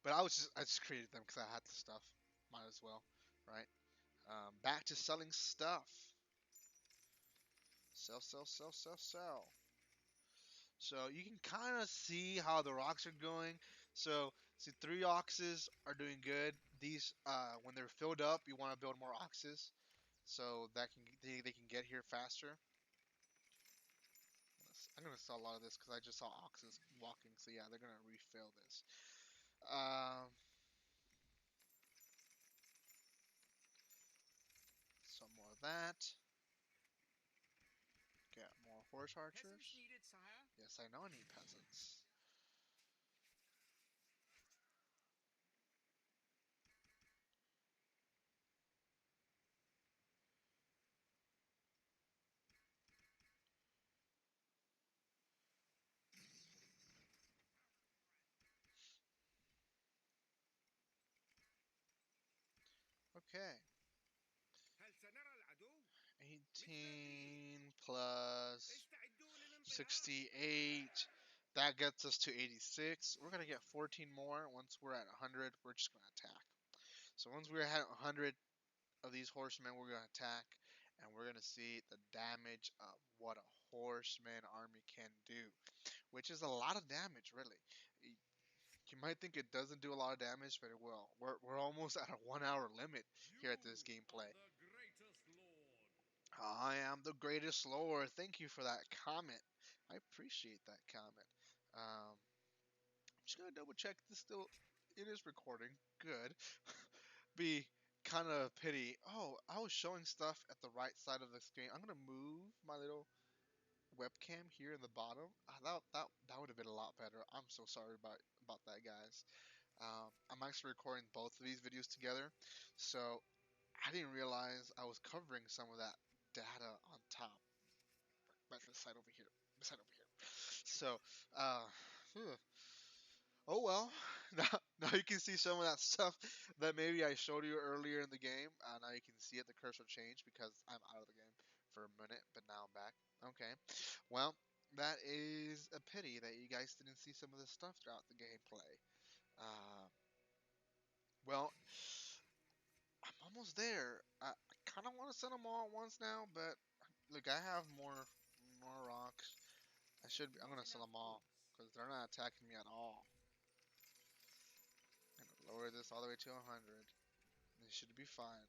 But I just created them because I had the stuff. Might as well, right? Back to selling stuff. Sell, sell, sell, sell, sell. So you can kind of see how the rocks are going. So see, 3 oxes are doing good. These, when they're filled up, you want to build more oxes, so that they can get here faster. I'm gonna sell a lot of this because I just saw oxes walking. So yeah, they're gonna refill this. Some more of that. Get more horse Peasants archers. needed, sire. Yes, I know I need peasants. Okay. هل سنرى العدو؟ مثل الريح. 18 plus استعدوا للانطلاق. 68. That gets us to 86. We're going to get 14 more. Once we're at 100, we're just going to attack. So once we're at 100 of these horsemen, we're going to attack. And we're going to see the damage of what a horseman army can do. Which is a lot of damage, really. You might think it doesn't do a lot of damage, but it will. We're almost at a 1 hour limit You here at this are gameplay. the greatest lord. I am the greatest lord. Thank you for that comment. I appreciate that comment. I'm just gonna double check this still. It is recording. Good. Be kind of pity. Oh, I was showing stuff at the right side of the screen. I'm gonna move my little webcam here in the bottom. That would have been a lot better. I'm so sorry about that, guys. I'm actually recording both of these videos together, so I didn't realize I was covering some of that data on top. Right this side over here. This side over here. So, uh, oh well. Now you can see some of that stuff that maybe I showed you earlier in the game. Now you can see it. The cursor changed because I'm out of the game for a minute, but now I'm back. Okay. Well, that is a pity that you guys didn't see some of this stuff throughout the gameplay. Uh, well, I'm almost there. I kind of want to send them all at once now, but look, I have more rocks. I should. I'm Not gonna sell enough them all goods. because they're not attacking me at all. I'm gonna lower this all the way to 100. This should be fine.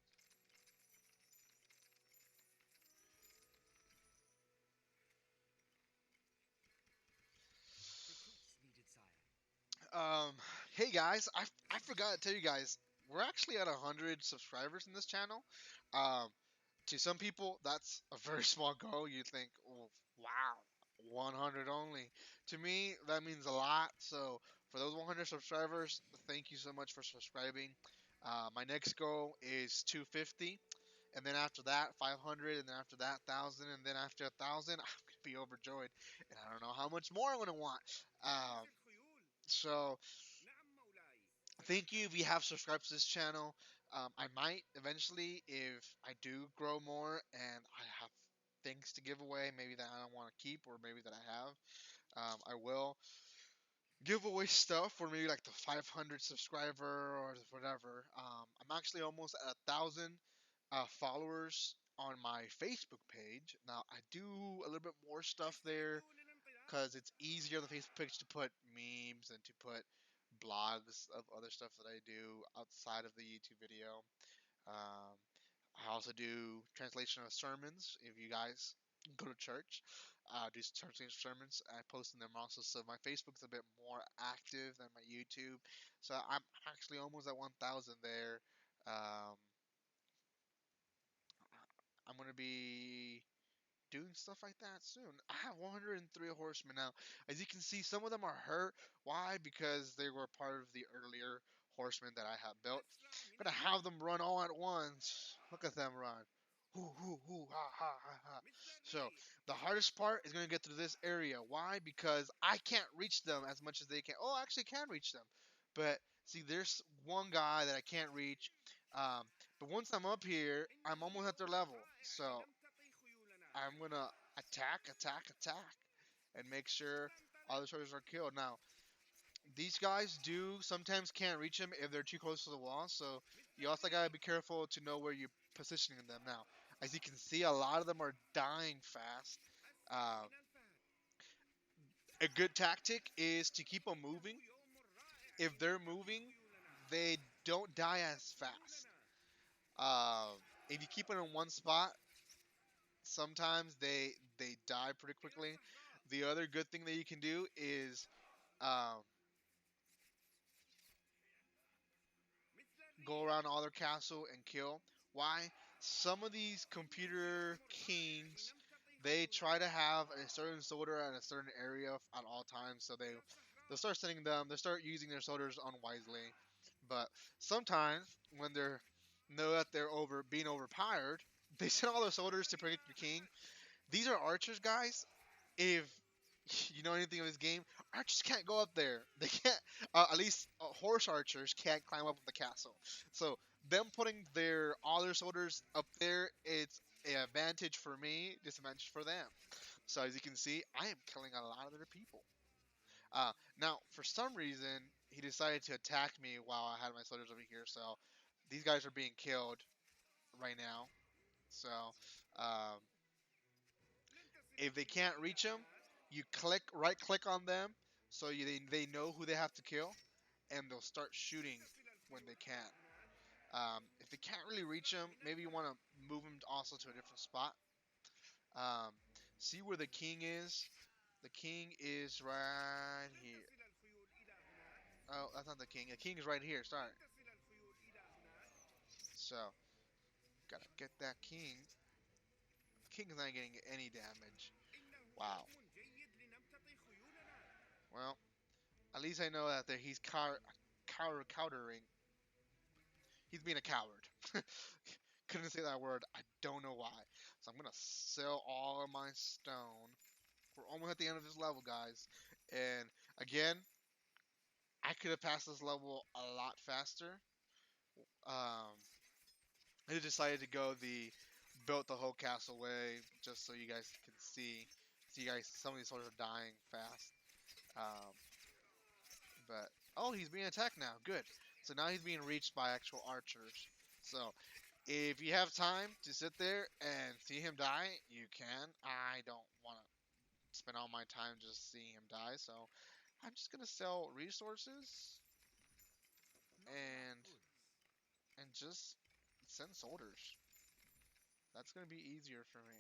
Recruits needed, sire. Um, hey guys, I forgot to tell you guys, we're actually at 100 subscribers in this channel. Um, to some people, that's a very small goal. You think, oh, wow. 100 only. To me, that means a lot. So for those 100 subscribers, thank you so much for subscribing. My next goal is 250, and then after that 500, and then after that 1,000, and then after 1,000, I'm gonna be overjoyed, and I don't know how much more I'm gonna want. Um, جاهز الخيول؟ so نعم مولاي. thank you if فتقدم. you have subscribed to this channel. I might eventually, if I do grow more and I have things to give away, maybe that I don't want to keep or maybe that I have. I will give away stuff for maybe like the 500 subscriber or whatever. I'm actually almost at 1,000 followers on my Facebook page. Now I do a little bit more stuff there مستعدون للانطلاق؟ because it's easier on the Facebook page to put memes and to put blogs of other stuff that I do outside of the YouTube video. Um, I also do translation of sermons. If you guys go to church, do translation sermons. I post them also. So my Facebook's a bit more active than my YouTube. So I'm actually almost at 1,000 there. Um, I'm gonna be doing stuff like that soon. I have 103 horsemen now. As you can see, some of them are hurt. Why? Because they were part of the earlier horsemen that I have built. أسرع من I'm gonna have الريح. them run all at once. Look at them run. Hoo, hoo, hoo, ha, ha, ha, ha. مثل So الريح. the hardest part is gonna get through this area. Why? Because I can't reach them as much as they can. Oh, I actually can reach them, but see, there's one guy that I can't reach. Um, but once I'm up here, إن I'm almost at their اليوم level. الرائع So لم تعطي خيولنا. I'm gonna attack, attack, attack, and make sure all the soldiers are killed. Now, these guys do sometimes can't reach them if they're too close to the wall, so مثل you also gotta الريح. be careful to know where you're positioning them. Now, as you can see, a lot of them are dying fast. أسرع Uh, من الفهد. a good tactic is to keep them moving. إنه يوم رائع If لم they're تعطي moving, خيولنا. they don't die as تعطي fast. خيولنا. If you keep them in one spot, sometimes they die pretty إلى quickly. الصخرات. The other good thing that you can do is um, مثل go الريح. around all their castle and kill. Why? Some of these إنه اليوم computer الرائع kings, لم تعطي they try to خيولنا. have a certain soldier at a certain area at all times, so إلى they'll الصخرات. start sending them. They start using their soldiers unwisely. But sometimes when they're know that they're over being overpowered, they send all their soldiers to protect the king. والإناث. These are archers, guys. If you know anything of this game, archers can't go up there. They can't. At least horse archers can't climb up the castle. So them putting their all their soldiers up there, it's an advantage for me, disadvantage for them. So as you can see, I am killing a lot of their people. Now, for some reason, he decided to attack me while I had my soldiers over here. So these guys are being killed right now. So um, لن تصل if they الخيول can't إلى reach them, هناك. you right click on them so they know who they have to kill, and they'll start لن shooting تصل when they الخيول إلى can. هناك. If they can't really reach أسرع them, من maybe you الفهد. want to move them also to a different spot. Um, see where the king is. The king is right لن here. تصل الخيول إلى هناك. Oh, that's not the king. The king is right here. Sorry. لن تصل الخيول إلى هناك. So gotta get that king. King is not getting any damage. إنه Wow. يوم جيد لنمتطي خيولنا. Well, at least I know that he's countering. He's being a coward. Couldn't say that word. I don't know why. So I'm gonna sell all of my stone. We're almost at the end of this level, guys. And again, I could have passed this level a lot faster. Um, I decided to go the built the whole castle way just so you guys can see. See, guys, some of these soldiers are dying fast. Um, but oh, he's being attacked now. Good. So now he's being reached by actual archers. So if you have time to sit there and see him die, you can. I don't want to spend all my time just seeing him die, so I'm just gonna sell resources Not enough and goods. just send soldiers. That's gonna be easier for me.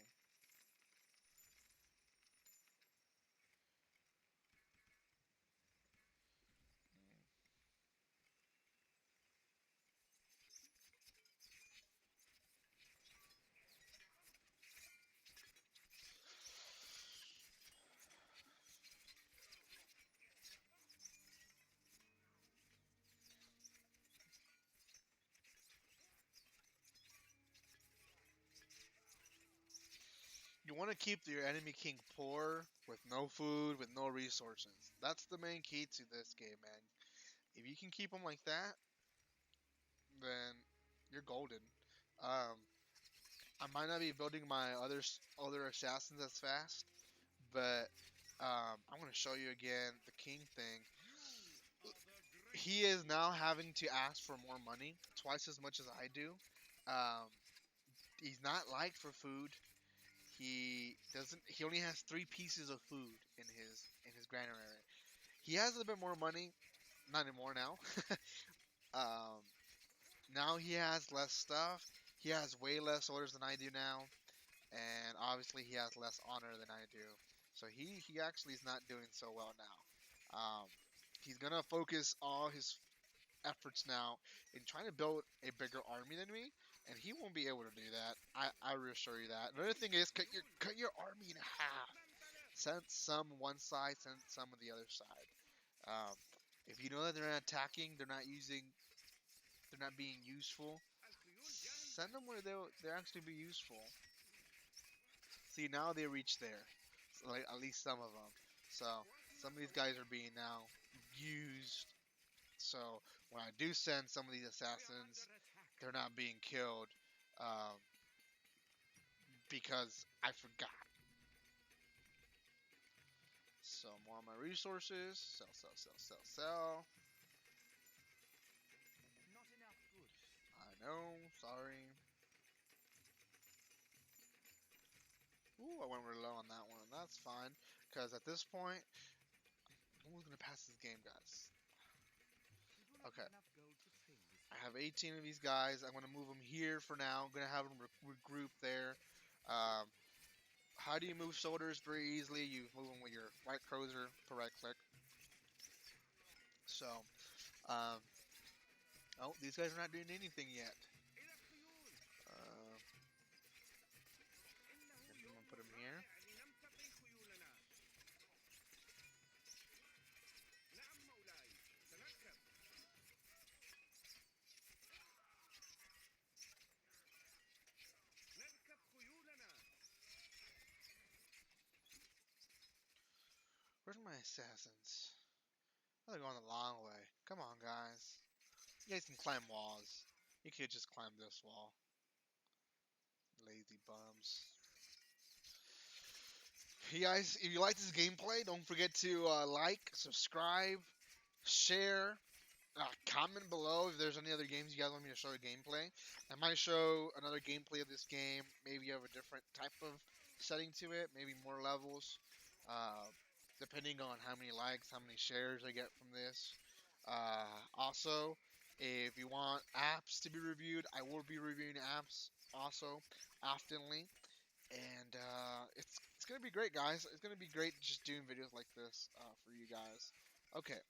you want to keep your enemy king poor with no food, with no resources. That's the main key to this game, man. If you can keep them like that, then you're golden. Um, I might not be building my other assassins as fast, but I'm gonna show you again the king thing. He is now having to ask for more money, twice as much as I do. Um, he's not liked for food. He doesn't. He only has 3 pieces of food in his granary. He has a little bit more money, not anymore now. um, Now he has less stuff. He has way less orders than I do now, and obviously he has less honor than I do. So he actually is not doing so well now. He's gonna focus all his efforts now in trying to build a bigger army than me, and he won't be able to do that. I reassure you that. Another thing is cut your army in half. Send some one side, send some of the other side. Um, if you know that they're not attacking, they're not being useful, send them where they'll actually be useful. See, now they reach there, so like at least some of them. So some of these guys are being now used. So when I do send some of these assassins, they're not being killed um, because I forgot. So more of my resources. Sell, sell, sell, sell, sell. Not enough goods. I know. Sorry. Ooh, I went really low on that one. That's fine, because at this point, who's gonna pass this game, guys? We do not Okay, have enough gold to train this I have 18 of these guys. I'm gonna move them here for now. I'm gonna have them regroup there. Um, how do you move soldiers very easily? You move them with your right cursor to right click. So, um, oh, these guys are not doing anything yet. إلى الخيول. Uh, إنه I'm gonna يوم put them here. رائع لنمتطي خيولنا. نعم مولاي. سنركب. نركب خيولنا. Where's my assassins? Oh, they're going the long way. Come on, guys. You guys can climb walls. You could just climb this wall. Lazy bums. Hey guys, if you like this gameplay, don't forget to like, subscribe, share, comment below if there's any other games you guys want me to show a gameplay. I might show another gameplay of this game. Maybe you have a different type of setting to it. Maybe more levels. Uh, Depending on how many likes, how many shares I get from this. Also, if you want apps to be reviewed, I will be reviewing apps also oftenly. And it's gonna be great, guys. It's gonna be great just doing videos like this for you guys. Okay,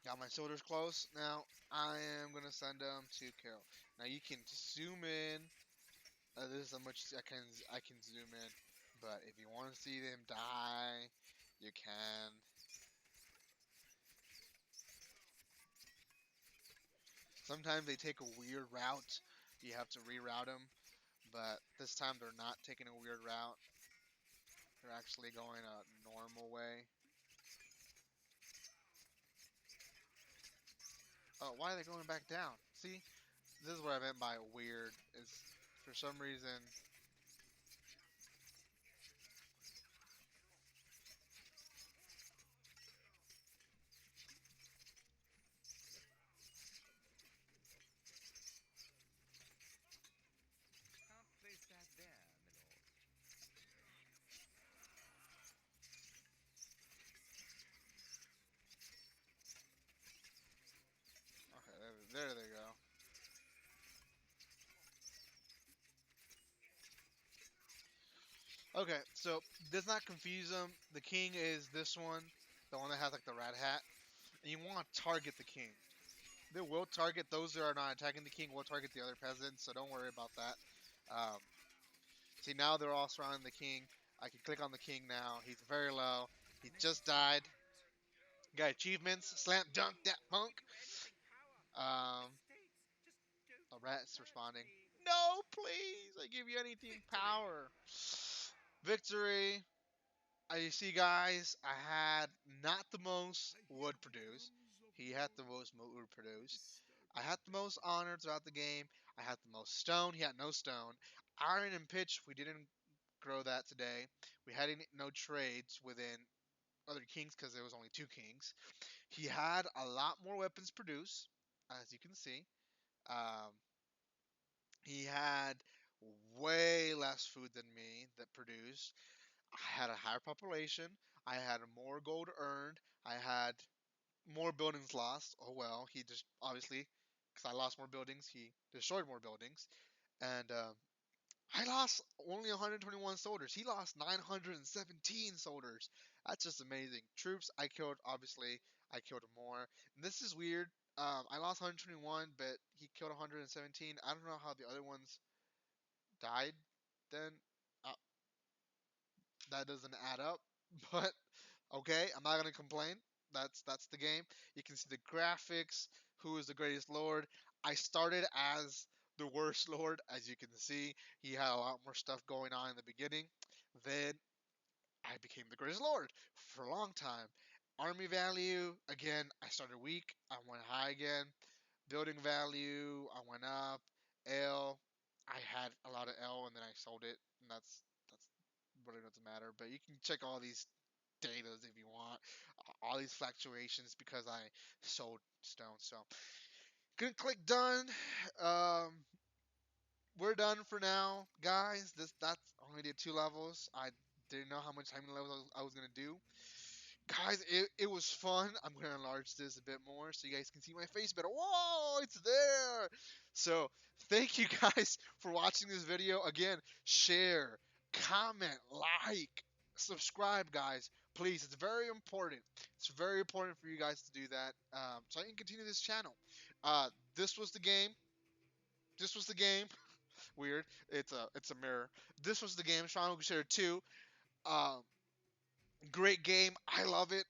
got my soldiers close. Now I am gonna send them to kill. Now you can zoom in. This is how much I can zoom in. But if you want to see them die, you can. Sometimes they take a weird route. You have to reroute them. But this time they're not taking a weird route. They're actually going a normal way. Oh, why are they going back down? See, this is what I meant by weird. Is for some reason. Can't place that there, my lord. Okay, there they go. Okay, so does not confuse them. The king is this one, the one that has like the red hat, and you want to target the king. They will target those that are not attacking the king. Will target the other peasants, so don't worry about that. Um, See, now they're all surrounding the king. I can click on the king now. He's very low. He just died. Got achievements. Slam dunk that punk. Red big power. Um, States just don't a rat's hurt responding. me. No, please. I give you anything power. Victory. You see, guys, I had not the most wood produced. He had the most wood produced. I had the most honor throughout the game. I had the most stone. He had no stone. Iron and pitch, we didn't grow that today. We had no trades within other kings because there was only two kings. He had a lot more weapons produced, as you can see. Um, he had way less food than me that produced. I had a higher population. I had more gold earned. I had more buildings lost. Oh well, he just obviously, because I lost more buildings, he destroyed more buildings. And I lost only 121 soldiers. He lost 917 soldiers. That's just amazing. Troops, I killed, obviously, I killed more. And this is weird. I lost 121, but he killed 117. I don't know how the other ones died then. Uh, that doesn't add up. But okay, I'm not gonna complain. That's the game. You can see the graphics. Who is the greatest lord? I started as the worst lord, as you can see. He had a lot more stuff going on in the beginning. Then I became the greatest lord for a long time. Army value, again, I started weak. I went high again. Building value, I went up. L, I had a lot of L and then I sold it, and that's really doesn't matter. But you can check all these datas if you want. All these fluctuations because I sold stone. So gonna click done. Um, we're done for now, guys. That's only did two levels. I didn't know how many levels I was gonna do. Guys, it was fun. I'm going to enlarge this a bit more so you guys can see my face better. Whoa, it's there. So, thank you guys for watching this video. Again, share, comment, like, subscribe, guys. Please, it's very important. It's very important for you guys to do that so I can continue this channel. This was the game. This was the game. Weird. It's a mirror. This was the game. Stronghold Crusader 2. Um, great game. I love it.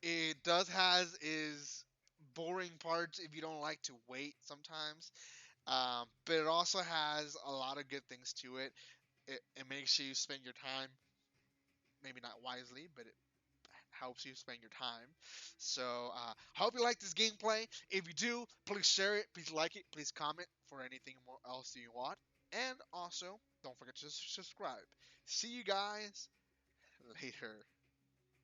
It does has is boring parts if you don't like to wait sometimes, but it also has a lot of good things to it. It makes you spend your time, maybe not wisely, but it helps you spend your time. So I hope you like this gameplay. If you do, please share it, please like it, please comment for anything more else you want, and also don't forget to subscribe. See you guys later.